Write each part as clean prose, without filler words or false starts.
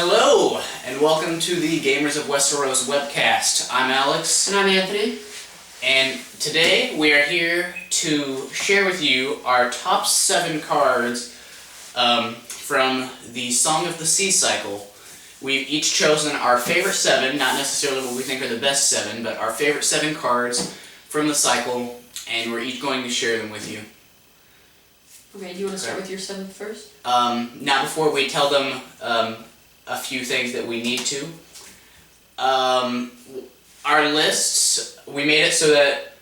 Hello, and welcome to the Gamers of Westeros webcast. I'm Alex. And I'm Anthony. And today we are here to share with you our top 7 cards from the Song of the Sea cycle. We've each chosen our favorite 7, not necessarily what we think are the best 7, but our favorite 7 cards from the cycle, and we're each going to share them with you. Okay, do you want to start with your 7th first? Not before we tell them a few things that we need to. Our lists, we made it so that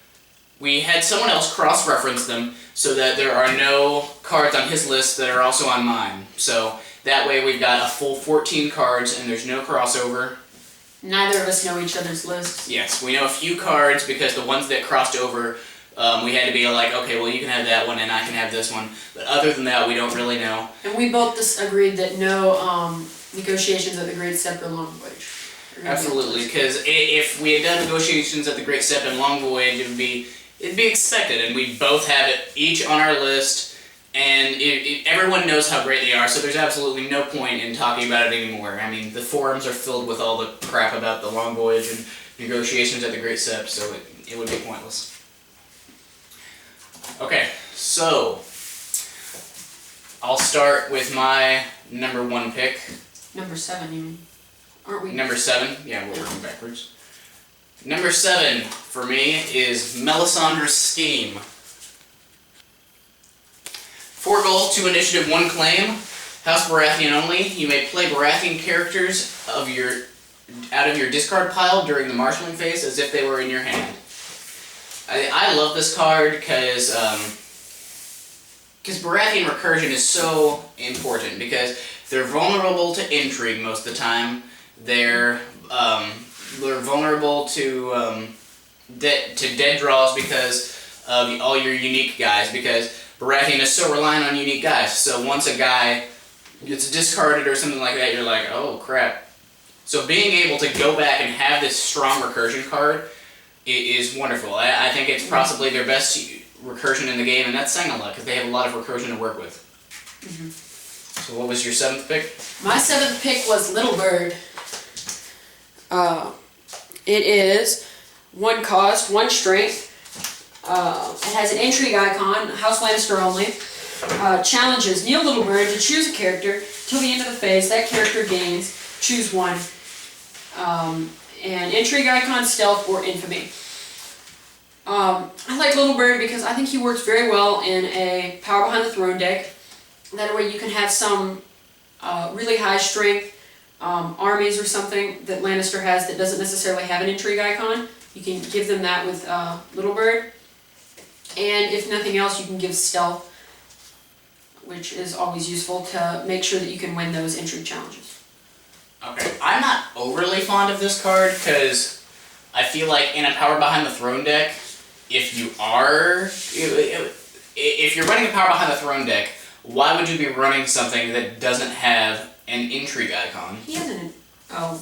we had someone else cross-reference them so that there are no cards on his list that are also on mine. So that way we've got a full 14 cards and there's no crossover. Neither of us know each other's lists. Yes, we know a few cards because the ones that crossed over, we had to be like, okay, well you can have that one and I can have this one. But other than that, we don't really know. And we both agreed that no negotiations at the Great Step or Long Voyage. Absolutely, because if we had done negotiations at the Great Step and Long Voyage, it'd be expected, and we both have it each on our list, and everyone knows how great they are, so there's absolutely no point in talking about it anymore. I mean, the forums are filled with all the crap about the Long Voyage and negotiations at the Great Step, so it would be pointless. Okay, so I'll start with my number 1 pick. Number 7, you mean? Aren't we? Number 7, yeah, we're working backwards. Number 7 for me is Melisandre's Scheme. 4 gold, 2 initiative, 1 claim. House Baratheon only. You may play Baratheon characters out of your discard pile during the marshalling phase as if they were in your hand. I love this card because Baratheon recursion is so important because they're vulnerable to intrigue most of the time. They're vulnerable to dead draws because of all your unique guys, because Baratheon is so reliant on unique guys. So once a guy gets discarded or something like that, you're like, oh crap. So being able to go back and have this strong recursion card is wonderful. I think it's possibly their best recursion in the game, and that's saying a lot because they have a lot of recursion to work with. Mm-hmm. So what was your 7th pick? My 7th pick was Little Bird. It is 1 cost, 1 strength. It has an intrigue icon, House Lannister only. Challenges, kneel Little Bird to choose a character till the end of the phase. That character gains, choose 1. And intrigue icon, stealth, or infamy. I like Little Bird because I think he works very well in a Power Behind the Throne deck. That way you can have some really high strength armies or something that Lannister has that doesn't necessarily have an intrigue icon. You can give them that with Little Bird. And if nothing else, you can give stealth, which is always useful to make sure that you can win those intrigue challenges. Okay, I'm not overly fond of this card because I feel like in a Power Behind the Throne deck, if you're running a Power Behind the Throne deck, why would you be running something that doesn't have an intrigue icon? He has an... Oh.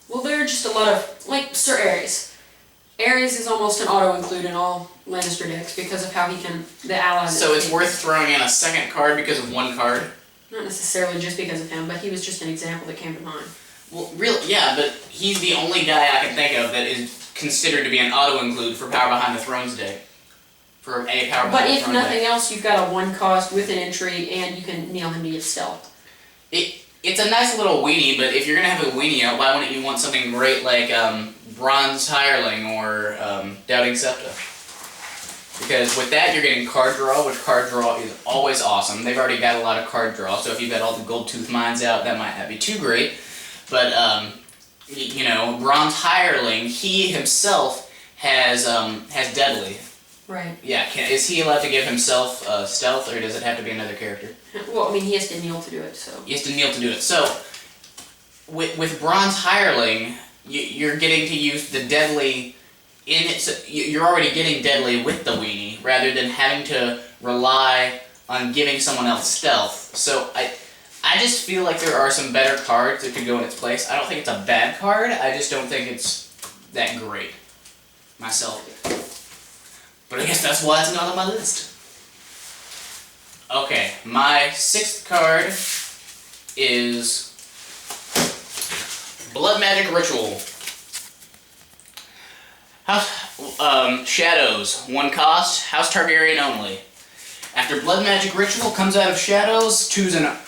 Well, there are just a lot of... Like, Sir Aerys. Aerys is almost an auto-include in all Lannister decks because of how he can... The allies... So it's worth throwing in a second card because of 1 card? Not necessarily just because of him, but he was just an example that came to mind. Well, really, yeah, but he's the only guy I can think of that is considered to be an auto-include for Power Behind the Thrones deck. For a Power Behind the Throne deck. But if nothing else, you've got a 1 cost with an intrigue, and you can kneel him to get stealth. It's a nice little weenie, but if you're going to have a weenie out, why wouldn't you want something great like Bronze Hireling or Doubting Septa? Because with that, you're getting card draw, which card draw is always awesome. They've already got a lot of card draw, so if you've got all the Gold Tooth Mines out, that might not be too great. But, you know, Bronze Hireling, he himself has Deadly. Right. Yeah, is he allowed to give himself stealth, or does it have to be another character? Well, I mean, he has to kneel to do it, so... He has to kneel to do it. So, with Bronze Hireling, you're getting to use the Deadly in it. So you're already getting Deadly with the weenie, rather than having to rely on giving someone else stealth. So, I just feel like there are some better cards that could go in its place. I don't think it's a bad card, I just don't think it's that great. Myself. But I guess that's why it's not on my list. Okay, my 6th card is Blood Magic Ritual. House, Shadows, 1 cost, House Targaryen only. After Blood Magic Ritual comes out of Shadows, choose a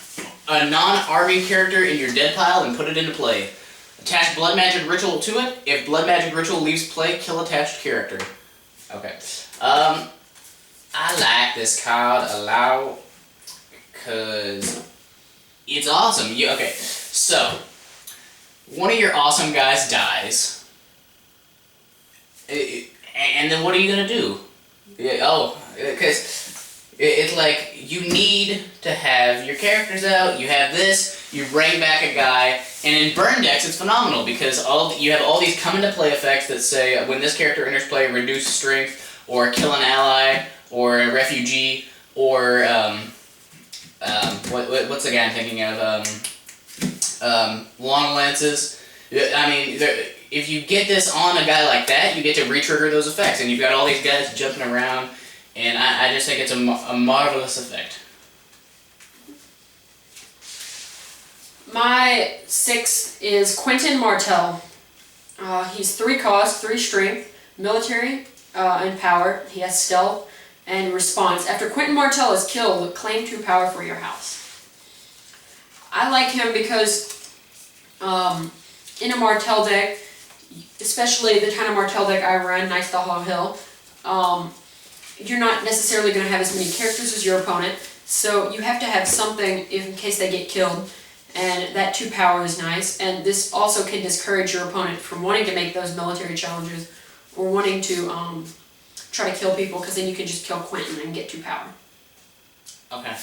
non-army character in your dead pile and put it into play. Attach Blood Magic Ritual to it. If Blood Magic Ritual leaves play, kill attached character. Okay. I like this card a lot because it's awesome. Okay, so one of your awesome guys dies, and then what are you gonna do? Because it's like you need to have your characters out. You have this. You bring back a guy, and in burn decks it's phenomenal because you have all these come into play effects that say when this character enters play, reduce strength, or kill an ally, or a refugee, or what's the guy I'm thinking of? Long lances. I mean, if you get this on a guy like that, you get to re-trigger those effects, and you've got all these guys jumping around, and I just think it's a marvelous effect. My 6th is Quentin Martell. He's 3 cost, 3 strength, military, and power. He has stealth and response. After Quentin Martell is killed, claim 2 power for your house. I like him because in a Martell deck, especially the kind of Martell deck I run, Knights the Hollow Hill, you're not necessarily going to have as many characters as your opponent, so you have to have something in case they get killed, and that 2 power is nice, and this also can discourage your opponent from wanting to make those military challenges or wanting to try to kill people, because then you can just kill Quentin and get 2 power. Okay.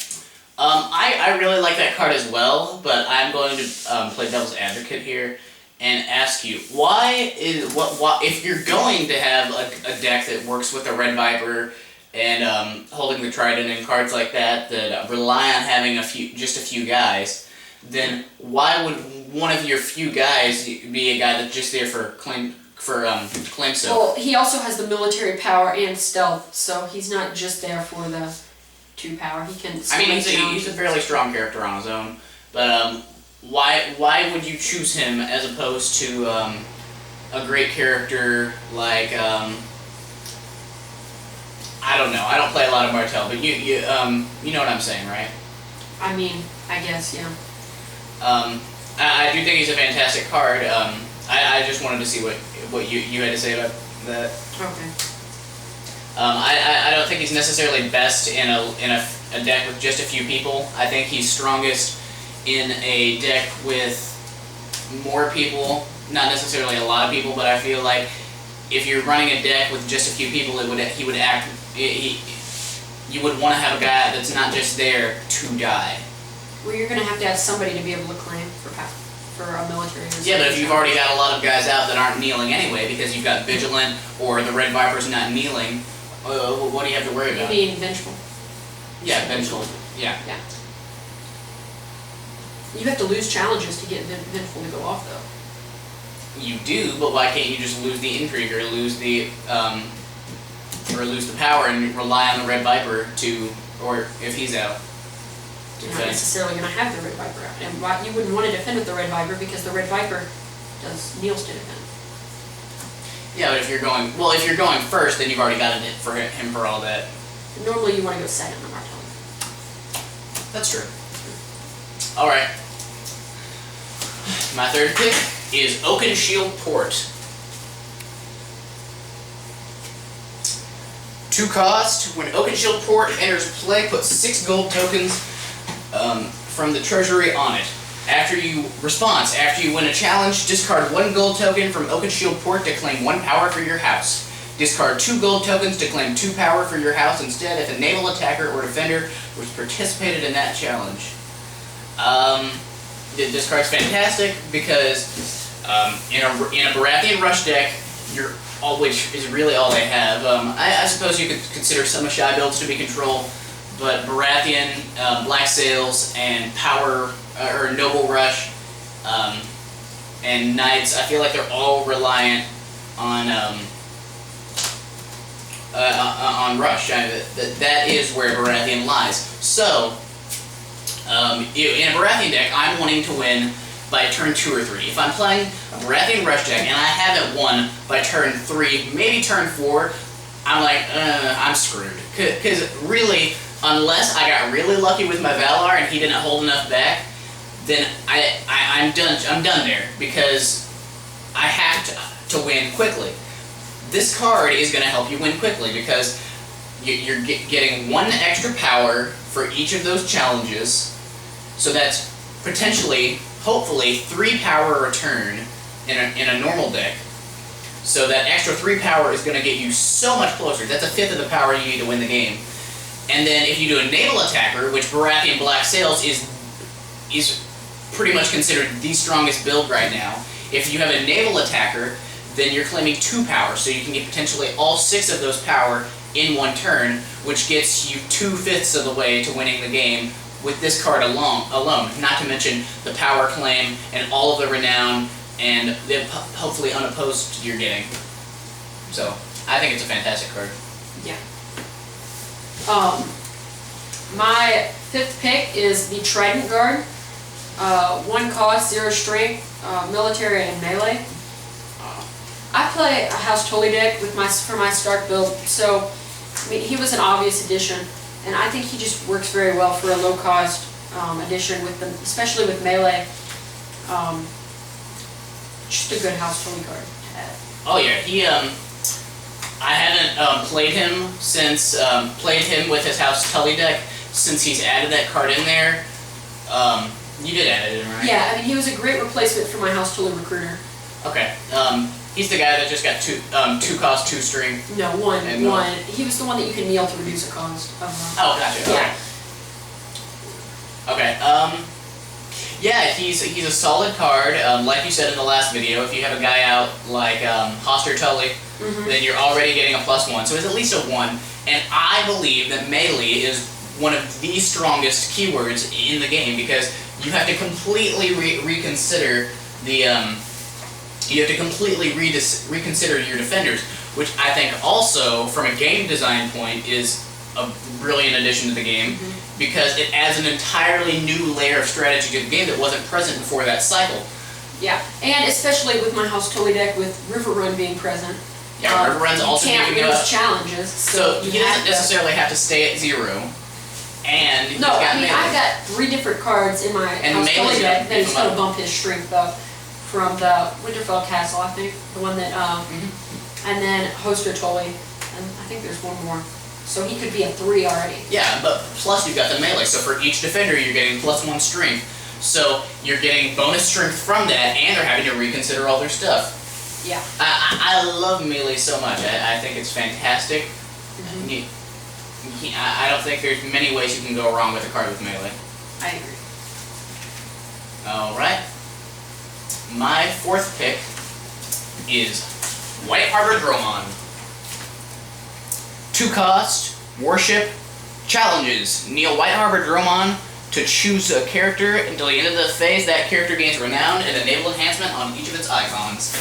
I really like that card as well, but I'm going to play devil's advocate here and ask you, why if you're going to have a deck that works with a Red Viper and holding the Trident and cards like that rely on having just a few guys, then why would one of your few guys be a guy that's just there for claim soak? Well, he also has the military power and stealth, so he's not just there for the 2 power. He can. I mean, he's a fairly strong character on his own, but why would you choose him as opposed to a great character like I don't know. I don't play a lot of Martell, but you know what I'm saying, right? I mean, I guess, yeah. I do think he's a fantastic card. I just wanted to see what you had to say about that. Okay. I don't think he's necessarily best in a deck with just a few people. I think he's strongest in a deck with more people, not necessarily a lot of people, but I feel like if you're running a deck with just a few people, you would want to have a guy that's not just there to die. Well, you're going to have somebody to be able to claim for a military. Yeah, but if you've already got a lot of guys out that aren't kneeling anyway, because you've got Vigilant or the Red Viper's not kneeling, what do you have to worry about? You mean Vengeful. Yeah, Vengeful. Yeah. Yeah. You have to lose challenges to get Vengeful to go off, though. You do, but why can't you just lose the intrigue or lose the power and rely on the Red Viper or if he's out? You're not necessarily going to have the Red Viper out. And you wouldn't want to defend with the Red Viper because the Red Viper kneels to defend. Yeah, but if you're going first, then you've already got it for him for all that. Normally, you want to go second on Martell. That's true. All right. My third pick is Oakenshield Port. 2 cost. When Oakenshield Port enters play, put 6 gold tokens from the treasury on it. After you win a challenge, discard 1 gold token from Oakenshield Port to claim 1 power for your house. Discard 2 gold tokens to claim 2 power for your house instead if a naval attacker or defender was participated in that challenge. This card's fantastic because in a Baratheon Rush deck, which is really all they have. I suppose you could consider some Ashai builds to be control, but Baratheon, Black Sails, and Power or Noble Rush, and Knights, I feel like they're all reliant on Rush. That is where Baratheon lies. So, in a Baratheon deck, I'm wanting to win by turn 2 or 3. If I'm playing a Baratheon Rush deck and I haven't won by turn 3, maybe turn 4, I'm like, I'm screwed. Because really, unless I got really lucky with my Valar and he didn't hold enough back, then I'm done there, because I have to win quickly. This card is going to help you win quickly, because you're getting 1 extra power for each of those challenges, so that's potentially, hopefully, 3 power a turn in a normal deck. So that extra 3 power is going to get you so much closer. That's 1/5 of the power you need to win the game. And then if you do a naval attacker, which Baratheon Black Sails is pretty much considered the strongest build right now. If you have a naval attacker, then you're claiming 2 power, so you can get potentially all 6 of those power in 1 turn, which gets you 2/5 of the way to winning the game with this card alone. Not to mention the power claim and all of the renown and the hopefully unopposed you're getting. So I think it's a fantastic card. Yeah. My 5th pick is the Trident Guard. 1 cost, 0 strength, military and melee. I play a House Tully deck for my Stark build, so I mean, he was an obvious addition, and I think he just works very well for a low cost addition especially with melee. Just a good House Tully card to add. Oh yeah, I haven't played him with his House Tully deck since he's added that card in there. You did add it in, right? Yeah, I mean, he was a great replacement for my House Tully recruiter. Okay. He's the guy that just got 2 cost, 2 strength. No, one. He was the one that you can kneel to reduce the cost of. Oh, gotcha. Yeah. Okay. Yeah, he's a solid card. Like you said in the last video, if you have a guy out like Hoster Tully, then you're already getting a +1, so it's at least a 1. And I believe that melee is one of the strongest keywords in the game, because you have to completely reconsider the you have to completely reconsider your defenders, which I think also, from a game design point, is a brilliant addition to the game, because it adds an entirely new layer of strategy to the game that wasn't present before that cycle. Yeah, and especially with my House Tully deck with River Run being present. Yeah, River Run's also giving you lose challenges. So he doesn't necessarily have to stay at 0. And he's got I mean, melee. I've got 3 different cards in my House Tully deck that is going to bump his strength up from the Winterfell Castle, I think, the one that, and then Hoster Tully, and I think there's 1 more. So he could be a 3 already. Yeah, but plus you've got the melee, so for each defender you're getting +1 strength. So you're getting bonus strength from that, and they're having to reconsider all their stuff. Yeah. I love melee so much. I think it's fantastic. I don't think there's many ways you can go wrong with a card with melee. I agree. Alright. My 4th pick is White Harbor Dromon. 2 cost, worship, challenges. Kneel White Harbor Dromon to choose a character until the end of the phase. That character gains renown and a naval enhancement on each of its icons.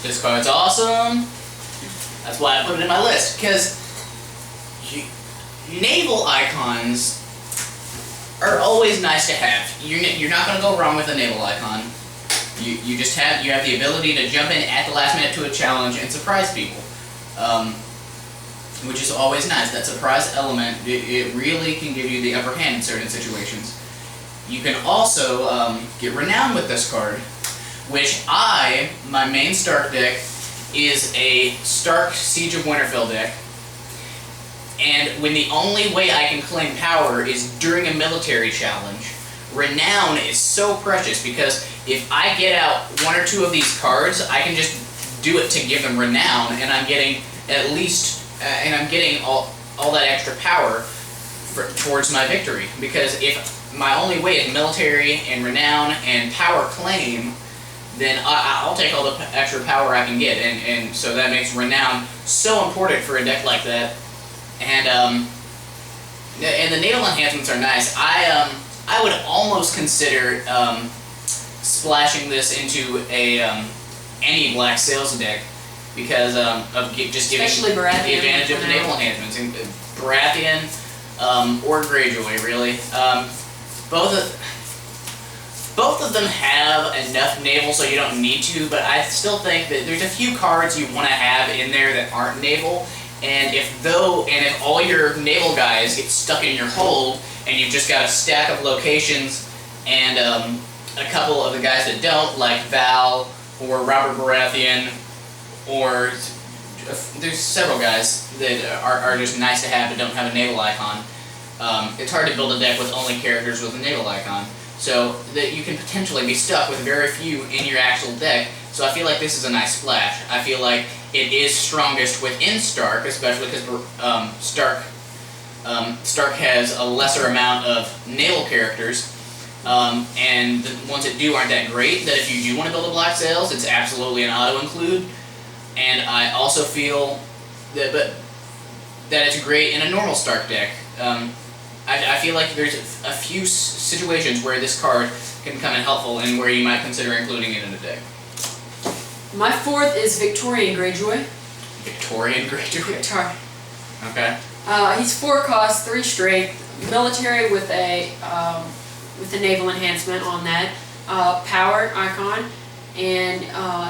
This card's awesome. That's why I put it in my list, because naval icons are always nice to have. You're not going to go wrong with a naval icon. You have the ability to jump in at the last minute to a challenge and surprise people, which is always nice. That surprise element, it really can give you the upper hand in certain situations. You can also get renown with this card, which my main Stark deck is a Stark Siege of Winterfell deck. And when the only way I can claim power is during a military challenge, renown is so precious, because if I get out 1 or 2 of these cards, I can just do it to give them renown, and I'm getting at least, and I'm getting all that extra power towards my victory. Because if my only way is military and renown and power claim, then I'll take all the extra power I can get, and so that makes renown so important for a deck like that. And the naval enhancements are nice. I would almost consider splashing this into any Black Sails deck, because of just giving the advantage of the naval enhancements. And Baratheon or Greyjoy, really. both of them have enough naval so you don't need to, but I still think that there's a few cards you want to have in there that aren't naval, and if all your naval guys get stuck in your hold, and you've just got a stack of locations, and a couple of the guys that don't, like Val or Robert Baratheon, or there's several guys that are just nice to have but don't have a naval icon. It's hard to build a deck with only characters with a naval icon, so that you can potentially be stuck with very few in your actual deck. So I feel like this is a nice splash. I feel like it is strongest within Stark, especially because Stark has a lesser amount of naval characters, and the ones that do aren't that great. That if you do want to build a Black Sails, it's absolutely an auto-include. And I also feel that it's great in a normal Stark deck. I feel like there's a few situations where this card can come in helpful and where you might consider including it in a deck. My fourth is Victorian Greyjoy. Victorian Greyjoy? Victor. Okay. He's 4 cost, 3 strength, military with a naval enhancement on that, power icon, and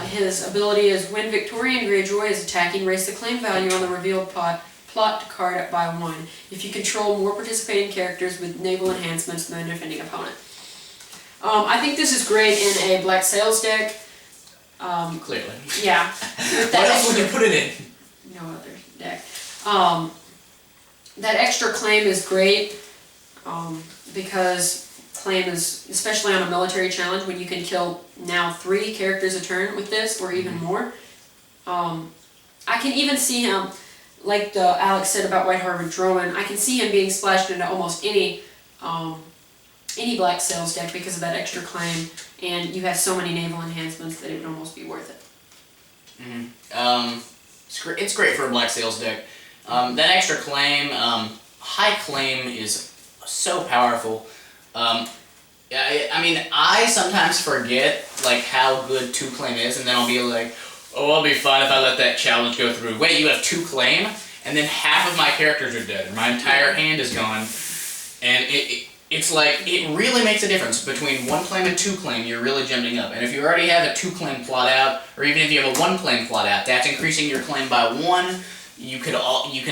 his ability is when Victorian Greyjoy is attacking, raise the claim value on the revealed plot card up by 1 if you control more participating characters with naval enhancements than the defending opponent. I think this is great in a Black Sails deck. Clearly. Yeah. What else would you put it in? No other deck. That extra claim is great because claim is, especially on a military challenge, when you can kill now 3 characters a turn with this, or even more. I can even see him, like Alex said about White Harbor Droman, I can see him being splashed into almost any Black Sails deck because of that extra claim, and you have so many naval enhancements that it would almost be worth it. It's great for a Black Sails deck. That extra claim, high claim is so powerful. I mean, I sometimes forget like how good 2 claim is, and then I'll be like, oh, I'll be fine if I let that challenge go through. Wait, you have 2 claim? And then half of my characters are dead, and my entire hand is gone. And it's like, it really makes a difference between 1 claim and 2 claim. You're really jumping up. And if you already have a 2 claim plot out, or even if you have a 1 claim plot out, that's increasing your claim by 1. You can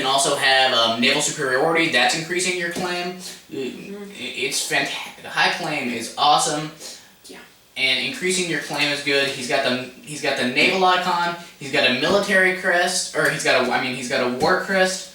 also have naval superiority. That's increasing your claim. It's fantastic. High claim is awesome. Yeah. And increasing your claim is good. He's got the naval icon. He's got a military crest, or he's got a war crest.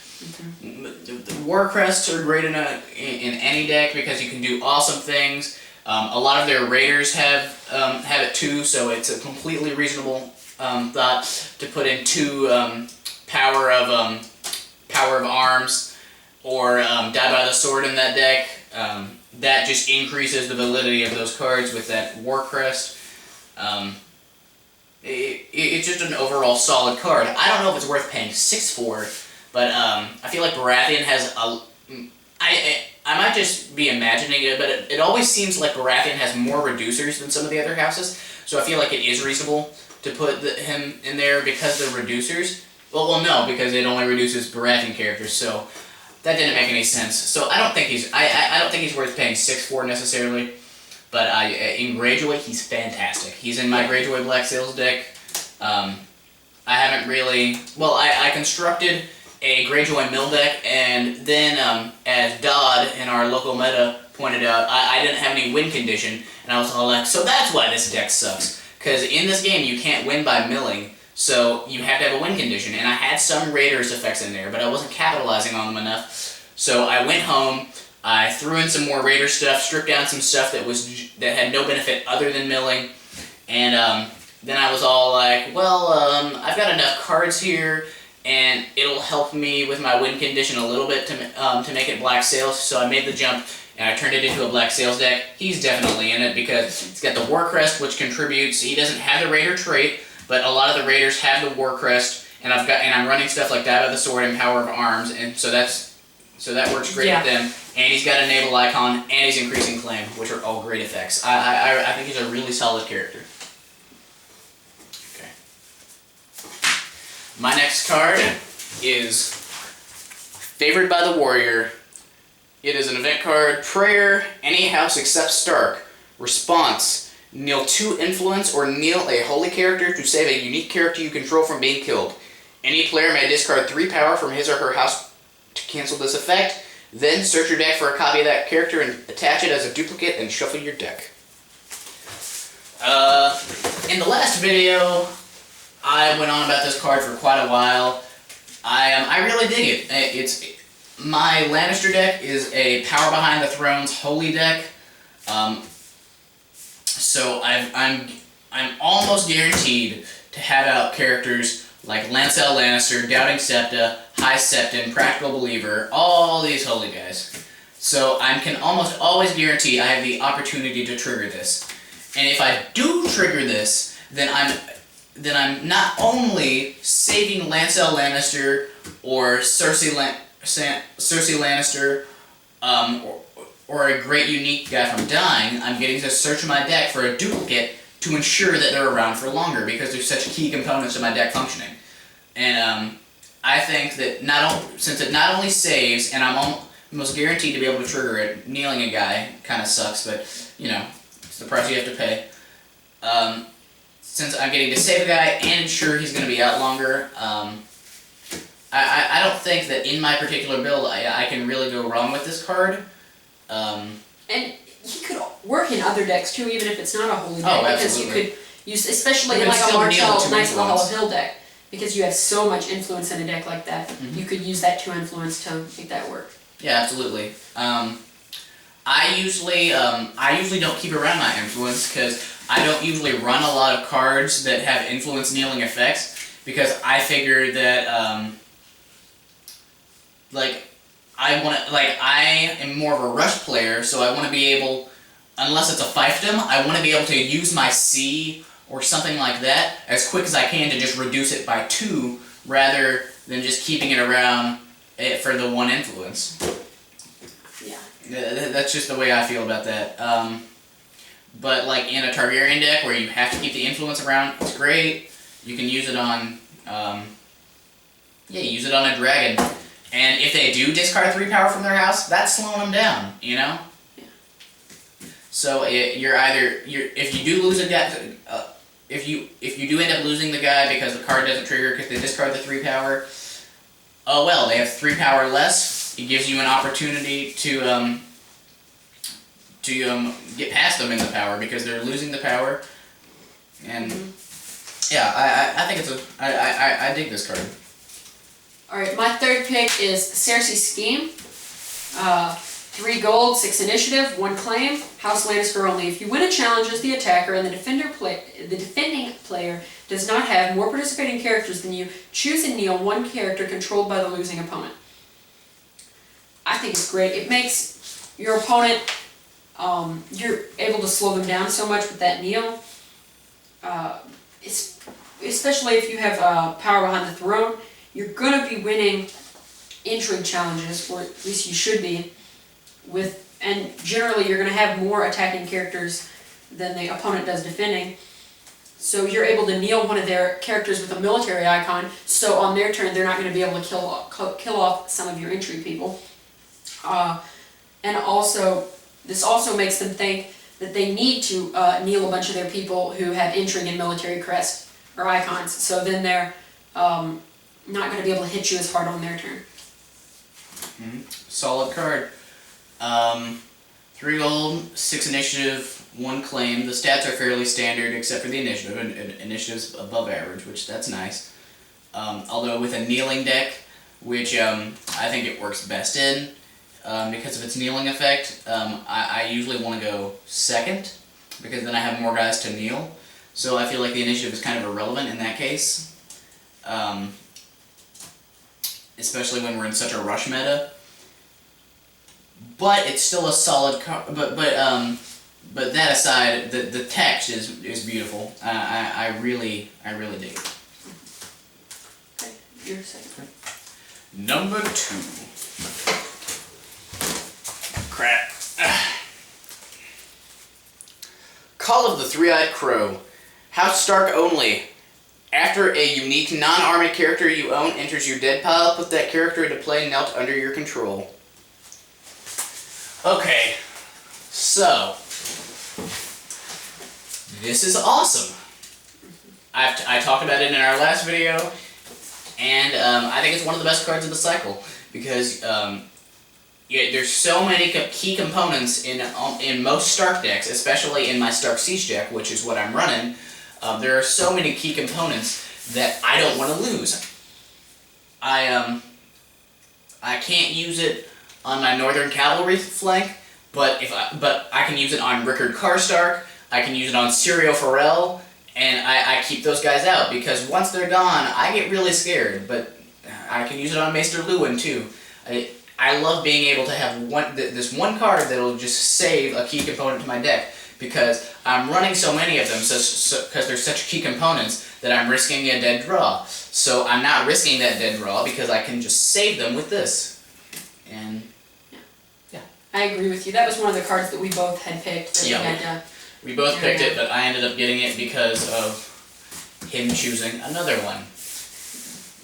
The war crests are great in any deck because you can do awesome things. A lot of their raiders have it too, so it's a completely reasonable thought to put in 2 power of arms or die by the sword in that deck. That just increases the validity of those cards with that war crest. It's just an overall solid card. I don't know if it's worth paying 6 for, but I feel like Baratheon has I might just be imagining it, but it always seems like Baratheon has more reducers than some of the other houses, so I feel like it is reasonable to put him in there because of the reducers. Well, no, because it only reduces Baratheon characters, so that didn't make any sense. So I don't think he's worth paying 6 for necessarily, but in Greyjoy he's fantastic. He's in my Greyjoy Black Sails deck. I haven't really, well, I constructed a Greyjoy mill deck, and then as Dodd in our local meta pointed out, I didn't have any win condition, and I was all like, so that's why this deck sucks, because in this game you can't win by milling. So you have to have a win condition, and I had some Raiders effects in there, but I wasn't capitalizing on them enough. So I went home, I threw in some more Raider stuff, stripped down some stuff that had no benefit other than milling, and then I was all like, well, I've got enough cards here, and it'll help me with my win condition a little bit to make it Black Sails. So I made the jump, and I turned it into a Black Sails deck. He's definitely in it because it's got the War Crest, which contributes. He doesn't have the Raider trait, but a lot of the Raiders have the War Crest, and I'm running stuff like Die by the Sword and Power of Arms, and so that works great with them. And he's got a naval icon, and he's increasing claim, which are all great effects. I think he's a really solid character. Okay. My next card is Favored by the Warrior. It is an event card. Prayer. Any house except Stark Response: kneel 2 influence or kneel a holy character to save a unique character you control from being killed. Any player may discard 3 power from his or her house to cancel this effect. Then search your deck for a copy of that character and attach it as a duplicate and shuffle your deck. In the last video, I went on about this card for quite a while. I really dig it. My Lannister deck is a Power Behind the Throne's holy deck. So I'm almost guaranteed to have out characters like Lancel Lannister, Doubting Septa, High Septon, Practical Believer, all these holy guys. So I can almost always guarantee I have the opportunity to trigger this. And if I do trigger this, then I'm not only saving Lancel Lannister or Cersei Lannister, or a great unique guy from dying, I'm getting to search my deck for a duplicate to ensure that they're around for longer because they're such key components of my deck functioning. And I think that since it not only saves, and I'm almost guaranteed to be able to trigger it, kneeling a guy kind of sucks, but you know, it's the price you have to pay. Since I'm getting to save a guy and ensure he's going to be out longer, I don't think that in my particular build I can really go wrong with this card. And he could work in other decks too, even if it's not a holy deck, because you could use, especially in like a Marshall Knights of the Hollow Hill deck, because you have so much influence in a deck like that. Mm-hmm. You could use that 2 influence to make that work. Yeah, absolutely. I usually don't keep around my influence because I don't usually run a lot of cards that have influence kneeling effects, because I figure that I am more of a rush player, so I want to be able, unless it's a fiefdom, I want to be able to use my C or something like that as quick as I can to just reduce it by 2, rather than just keeping it around for the 1 influence. Yeah. That's just the way I feel about that. But like in a Targaryen deck where you have to keep the influence around, it's great. You can use it on, use it on a dragon. And if they do discard 3 power from their house, that's slowing them down, you know? Yeah. So if you do lose a deck, if you do end up losing the guy because the card doesn't trigger because they discard the 3 power, oh well, they have 3 power less. It gives you an opportunity to get past them in the power because they're losing the power. And yeah, I think I dig this card. Alright, my third pick is Cersei Scheme. 3 gold, 6 initiative, 1 claim, House Lannister only. If you win a challenge as the attacker and the defending player does not have more participating characters than you, choose and kneel 1 character controlled by the losing opponent. I think it's great. It makes your opponent, you're able to slow them down so much with that kneel. Especially if you have Power Behind the Throne. You're going to be winning intrigue challenges, or at least you should be, and generally you're going to have more attacking characters than the opponent does defending. So you're able to kneel one of their characters with a military icon, so on their turn they're not going to be able to kill off some of your intrigue people. And also, this also makes them think that they need to kneel a bunch of their people who have intrigue and military crest or icons, so then they're not going to be able to hit you as hard on their turn. Solid card. 3 gold, 6 initiative, 1 claim. The stats are fairly standard except for the initiative. Initiative's above average, which that's nice. Although with a kneeling deck, which I think it works best in, because of its kneeling effect, I usually want to go second, because then I have more guys to kneel. So I feel like the initiative is kind of irrelevant in that case. Especially when we're in such a rush meta. But it's still a solid card. But that aside, the text is beautiful. I really dig it. Okay, your second. Number 2. Crap. Call of the Three-Eyed Crow. House Stark only. After a unique non-army character you own enters your dead pile, put that character into play knelt under your control. Okay, so this is awesome. I talked about it in our last video, and I think it's one of the best cards of the cycle because there's so many key components in most Stark decks, especially in my Stark Siege deck, which is what I'm running. There are so many key components that I don't want to lose. I can't use it on my Northern Cavalry flank, but I can use it on Rickard Karstark. I can use it on Syrio Farrell. And I keep those guys out, because once they're gone, I get really scared, but I can use it on Maester Lewin too. I love being able to have this one card that'll just save a key component to my deck, because I'm running so many of them, because they're such key components, that I'm risking a dead draw. So I'm not risking that dead draw, because I can just save them with this. And yeah. I agree with you. That was one of the cards that we both had picked. That we both picked it, but I ended up getting it because of him choosing another one.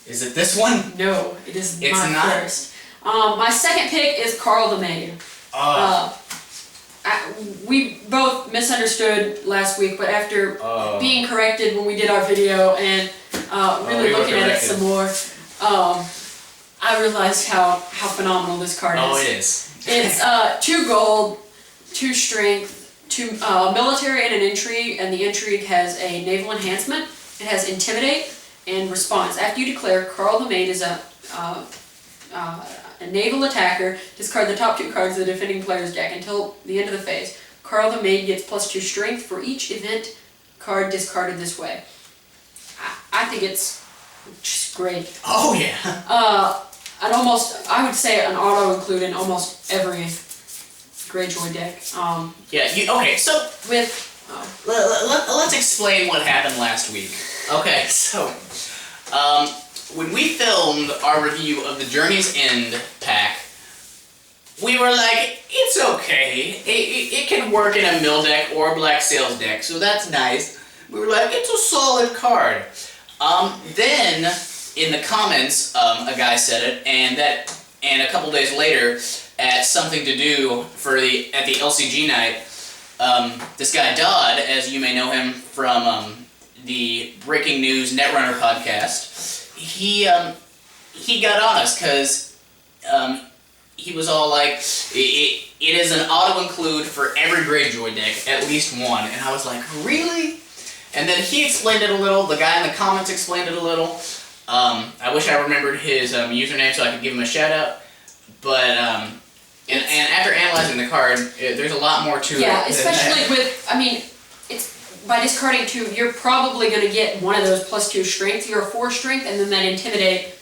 Is it this one? No, it is it's my not. first. My second pick is Carl the Maid. We both misunderstood last week, but after being corrected when we did our video and really looking at it some more, I realized how phenomenal this card is. Oh, it is. It's 2 gold, 2 strength, 2 military and an intrigue, and the intrigue has a naval enhancement. It has intimidate and response. After you declare Carl the Maid is a naval attacker, discard the top 2 cards of the defending player's deck until the end of the phase. Carl the Maid gets +2 strength for each event card discarded this way. I think it's just great. Oh yeah. I would say an auto include in almost every Greyjoy deck. Okay, so let's explain what happened last week. Okay, so when we filmed our review of the Journey's End pack, we were like, it's okay. It can work in a mill deck or a Black Sails deck, so that's nice. We were like, it's a solid card. Then in the comments, a guy said it, and a couple days later, at Something to Do at the LCG night, this guy Dodd, as you may know him from the Breaking News Netrunner podcast, he got on us because he was all like, it is an auto include for every Greyjoy deck, at least one, and I was like, really? And then he explained it a little. The guy in the comments explained it a little. I wish I remembered his username so I could give him a shout out, but and after analyzing the card, there's a lot more to it. Yeah, especially it's by discarding 2, you're probably going to get one of those +2 strength. You're a 4 strength, and then that intimidate